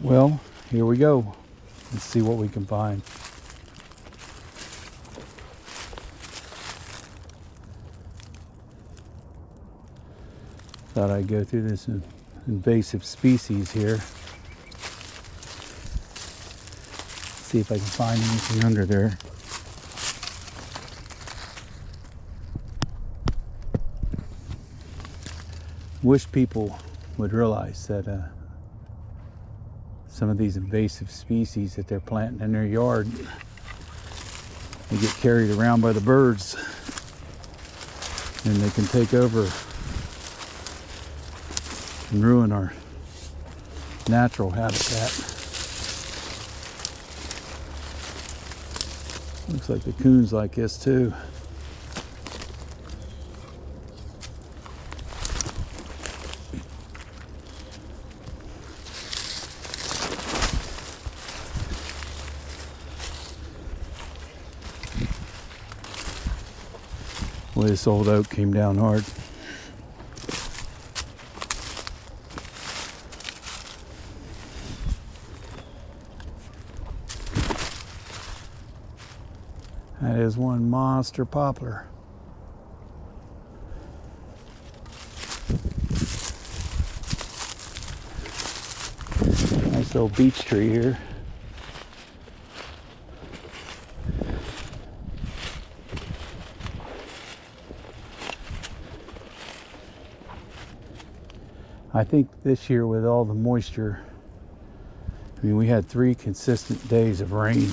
Well, here we go. Let's see what we can find. Thought I'd go through this invasive species here. See if I can find anything under there. Wish people would realize that some of these invasive species that they're planting in their yard, they get carried around by the birds and they can take over and ruin our natural habitat. Looks like the coons like this too. Boy, this old oak came down hard. That is one monster poplar. Nice little beech tree here. I think this year with all the moisture, I mean, we had 3 consistent days of rain,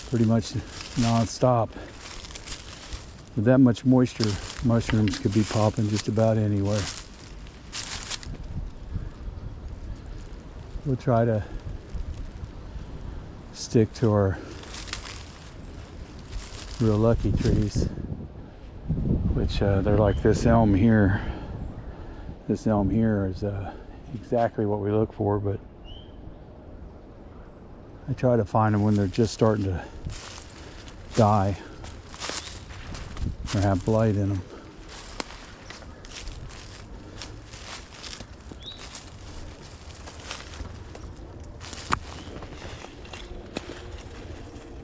pretty much non-stop. With that much moisture, mushrooms could be popping just about anywhere. We'll try to stick to our real lucky trees, which they're like this elm here. This elm here is exactly what we look for, but I try to find them when they're just starting to die or have blight in them.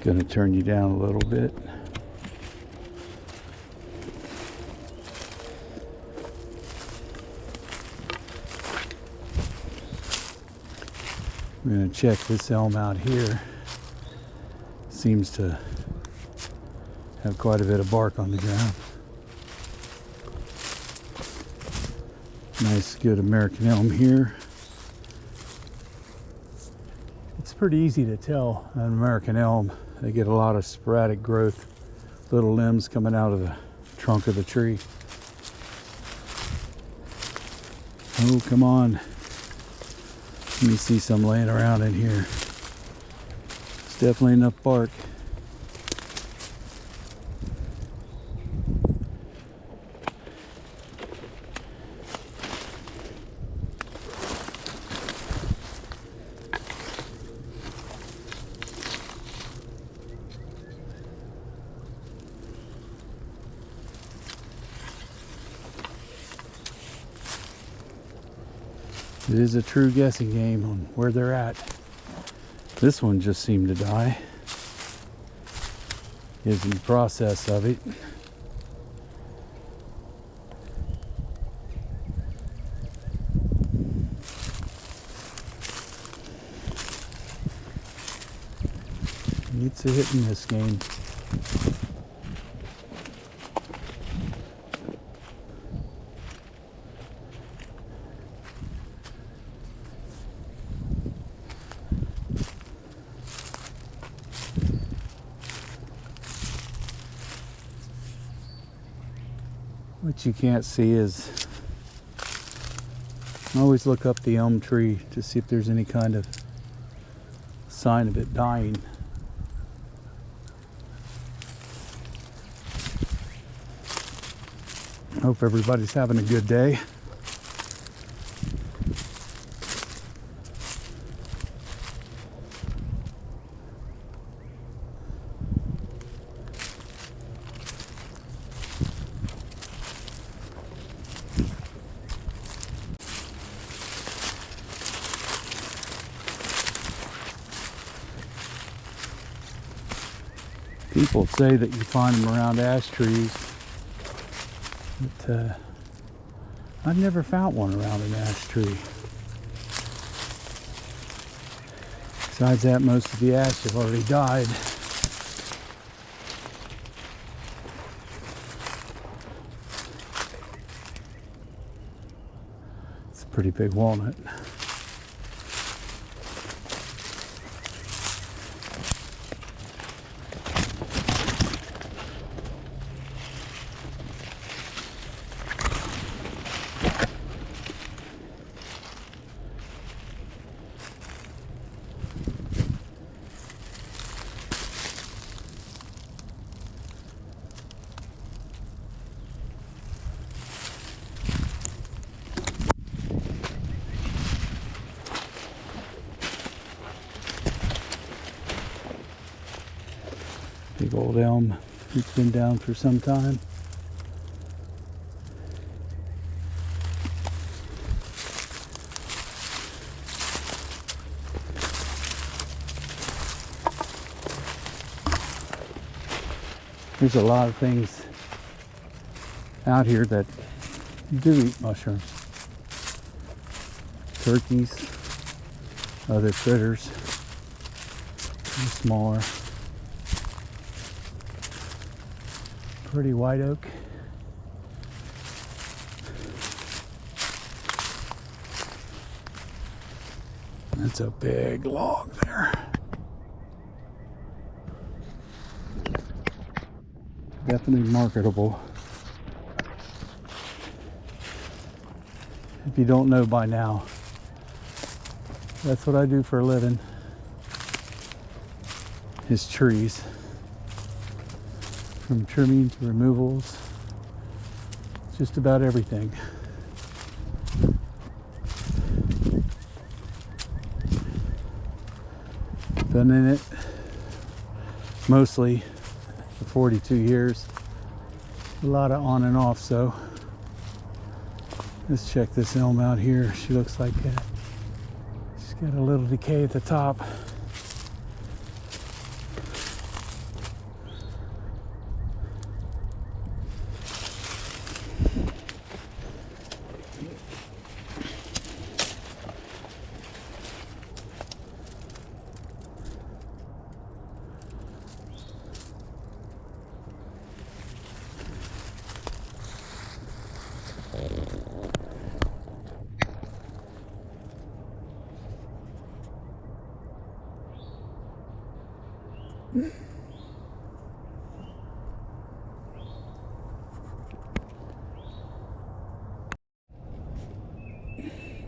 Gonna turn you down a little bit. We're going to check this elm out here. Seems to have quite a bit of bark on the ground. Nice, good American elm here. It's pretty easy to tell an American elm. They get a lot of sporadic growth, little limbs coming out of the trunk of the tree. Oh, come on. Let me see some laying around in here. It's definitely enough bark. It is a true guessing game on where they're at. This one just seemed to die. Is in the process of it. It's a hit in this game. What you can't see is, always look up the elm tree to see if there's any kind of sign of it dying. Hope everybody's having a good day. People say that you find them around ash trees, but I've never found one around an ash tree. Besides that, most of the ash have already died. It's a pretty big walnut. Big old elm. It's been down for some time. There's a lot of things out here that do eat mushrooms. Turkeys, other critters, and smaller. Pretty white oak. That's a big log there. Definitely marketable. If you don't know by now, that's what I do for a living, is trees. From trimming to removals, just about everything. Been in it mostly for 42 years. A lot of on and off, so let's check this elm out here. She looks like she's got a little decay at the top.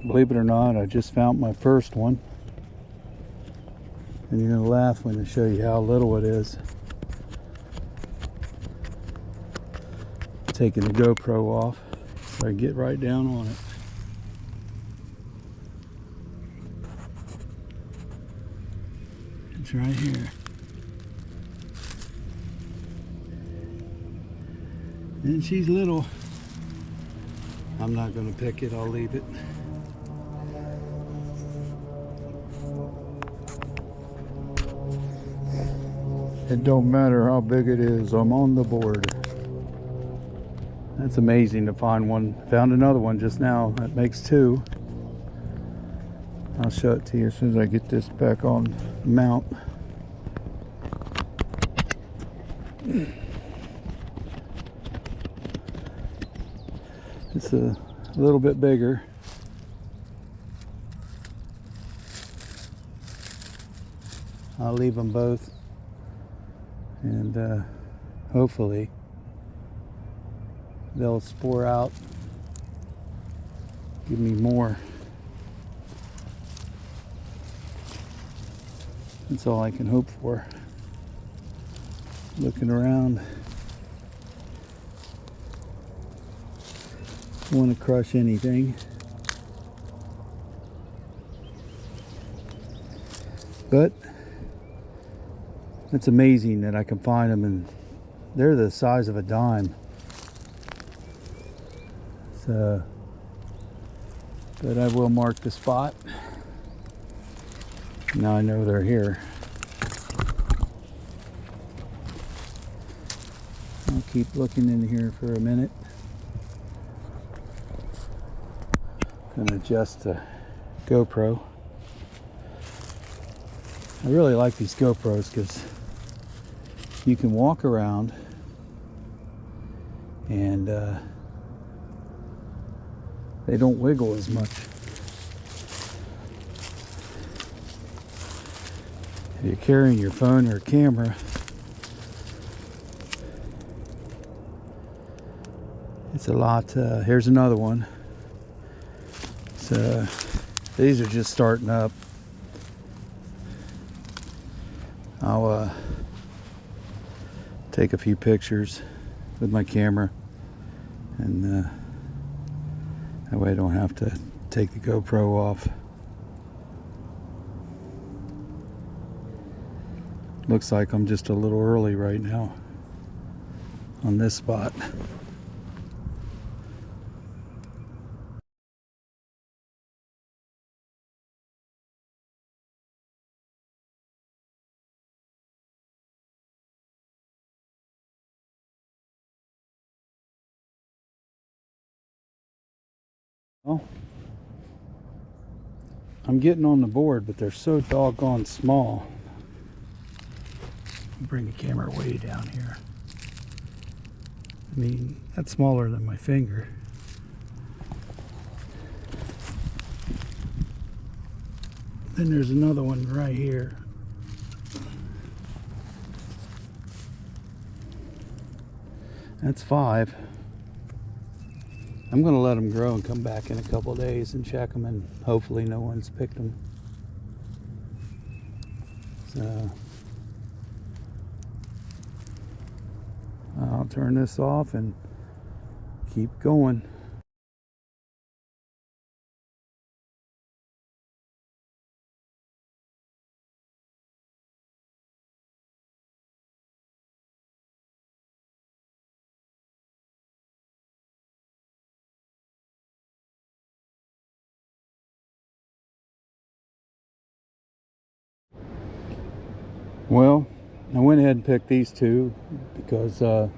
Believe it or not, I just found my first one. And you're gonna laugh when I show you how little it is. Taking the GoPro off so I can get right down on it. It's right here. And she's little. I'm not gonna pick it, I'll leave it. It don't matter how big it is, I'm on the board. That's amazing to find one. Found another one just now. That makes two. I'll show it to you as soon as I get this back on mount. It's a little bit bigger. I'll leave them both. And hopefully they'll spore out, give me more. That's all I can hope for. Looking around, don't want to crush anything, but it's amazing that I can find them, and they're the size of a dime. So, but I will mark the spot. Now I know they're here. I'll keep looking in here for a minute. Gonna adjust the GoPro. I really like these GoPros because you can walk around and they don't wiggle as much. If you're carrying your phone or camera, it's a lot. Here's another one. So these are just starting up. I'll take a few pictures with my camera, and that way I don't have to take the GoPro off. Looks like I'm just a little early right now on this spot. Well, I'm getting on the board, but they're so doggone small. Bring the camera way down here. I mean, that's smaller than my finger. Then there's another one right here. That's 5. I'm going to let them grow and come back in a couple days and check them, and hopefully no one's picked them. So I'll turn this off and keep going. Well, I went ahead and picked these 2 because they're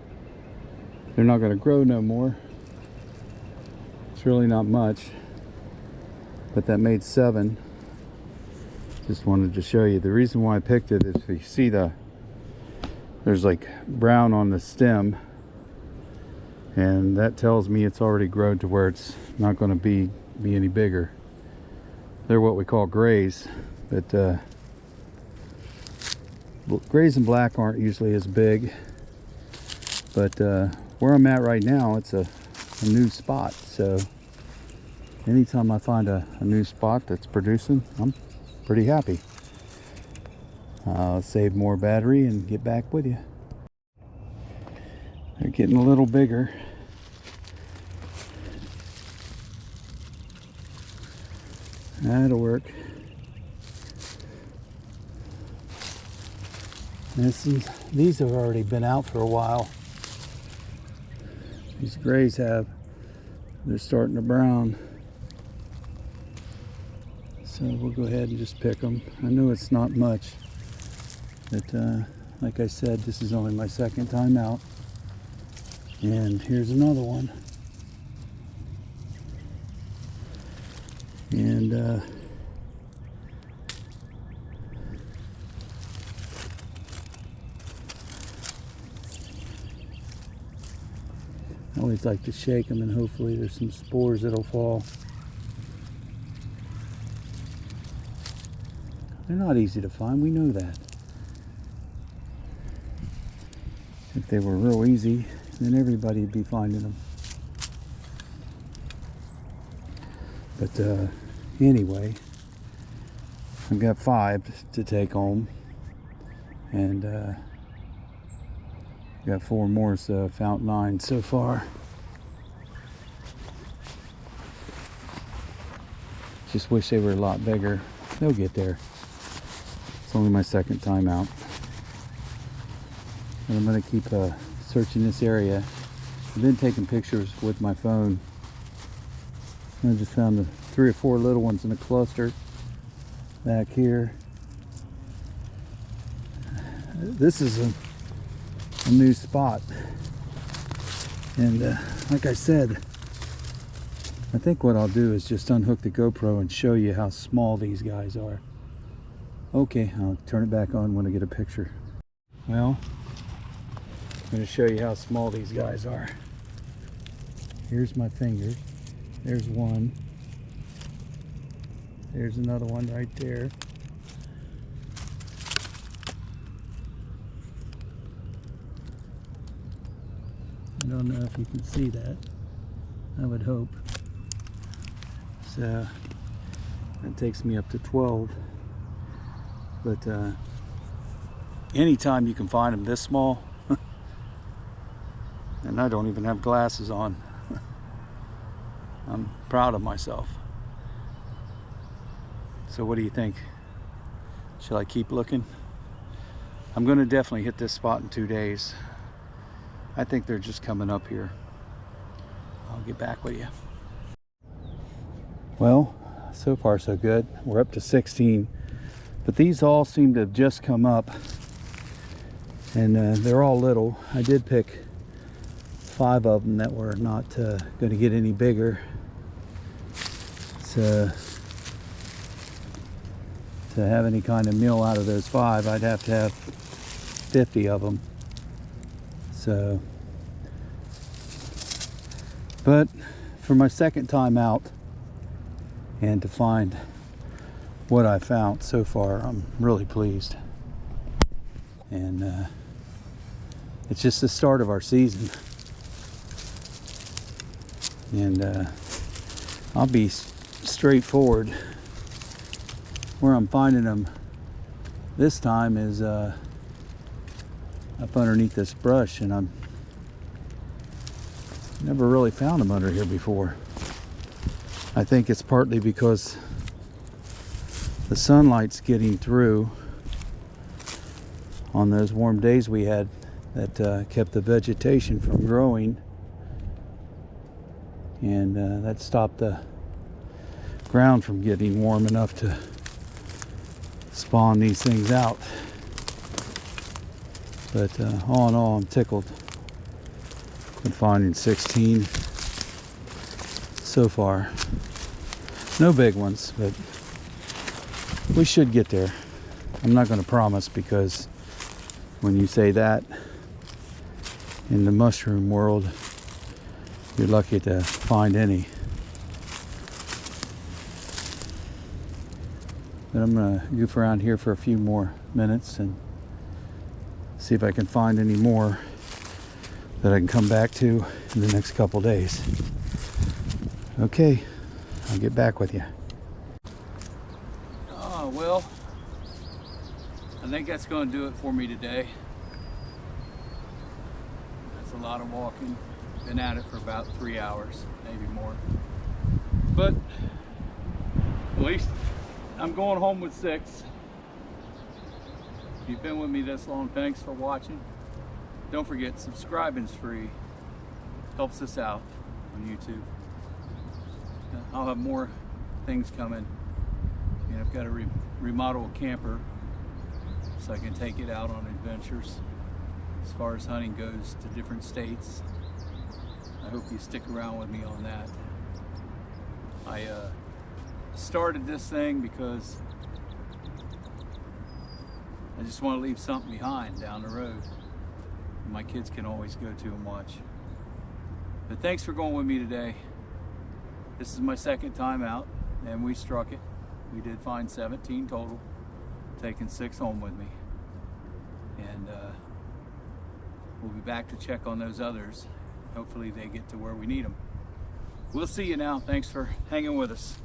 not going to grow no more. It's really not much, but that made 7. Just wanted to show you. The reason why I picked it is, if you see there's like brown on the stem, and that tells me it's already grown to where it's not going to be any bigger. They're what we call grays, but grays and black aren't usually as big. But where I'm at right now, it's a new spot, so anytime I find a new spot that's producing, I'm pretty happy. I'll save more battery and get back with you. They're getting a little bigger. That'll work. These have already been out for a while. These grays have. They're starting to brown. So we'll go ahead and just pick them. I know it's not much, but like I said, this is only my 2nd time out. And here's another one. And I always like to shake them, and hopefully there's some spores that'll fall. They're not easy to find, we know that. If they were real easy, then everybody would be finding them. But anyway, I've got 5 to take home, and got 4 more, so found 9 so far. Just wish they were a lot bigger. They'll get there. It's only my 2nd time out. And I'm going to keep searching this area. I've been taking pictures with my phone. I just found 3 or 4 little ones in a cluster back here. This is a new spot. And like I said, I think what I'll do is just unhook the GoPro and show you how small these guys are. Okay, I'll turn it back on when I get a picture. Well, I'm going to show you how small these guys are. Here's my finger. There's one. There's another one right there. I don't know if you can see that. I would hope. So that takes me up to 12. But anytime you can find them this small, and I don't even have glasses on, I'm proud of myself. So what do you think? Shall I keep looking? I'm going to definitely hit this spot in 2 days. I think they're just coming up here. I'll get back with you. Well, so far so good. We're up to 16, but these all seem to have just come up, and they're all little. I did pick 5 of them that were not going to get any bigger. So to have any kind of meal out of those 5, I'd have to have 50 of them. So, but for my second time out and to find what I found so far, I'm really pleased. And it's just the start of our season. And I'll be straightforward. Where I'm finding them this time is up underneath this brush, and I've never really found them under here before. I think it's partly because the sunlight's getting through on those warm days we had that kept the vegetation from growing, and that stopped the ground from getting warm enough to spawn these things out. But all in all, I'm tickled. Been finding 16 so far. No big ones, but we should get there. I'm not going to promise, because when you say that in the mushroom world, you're lucky to find any. But I'm going to goof around here for a few more minutes and see if I can find any more that I can come back to in the next couple days. Okay, I'll get back with you. Oh, well, I think that's going to do it for me today. That's a lot of walking. Been at it for about 3 hours, maybe more. But at least I'm going home with 6. If you've been with me this long, thanks for watching. Don't forget, subscribing's free. Helps us out on YouTube. I'll have more things coming. And I've got to remodel a camper so I can take it out on adventures as far as hunting goes to different states. I hope you stick around with me on that. I started this thing because I just want to leave something behind down the road my kids can always go to and watch. But thanks for going with me today. This is my second time out, and we struck it. We did find 17 total, taking 6 home with me. And we'll be back to check on those others. Hopefully they get to where we need them. We'll see you now. Thanks for hanging with us.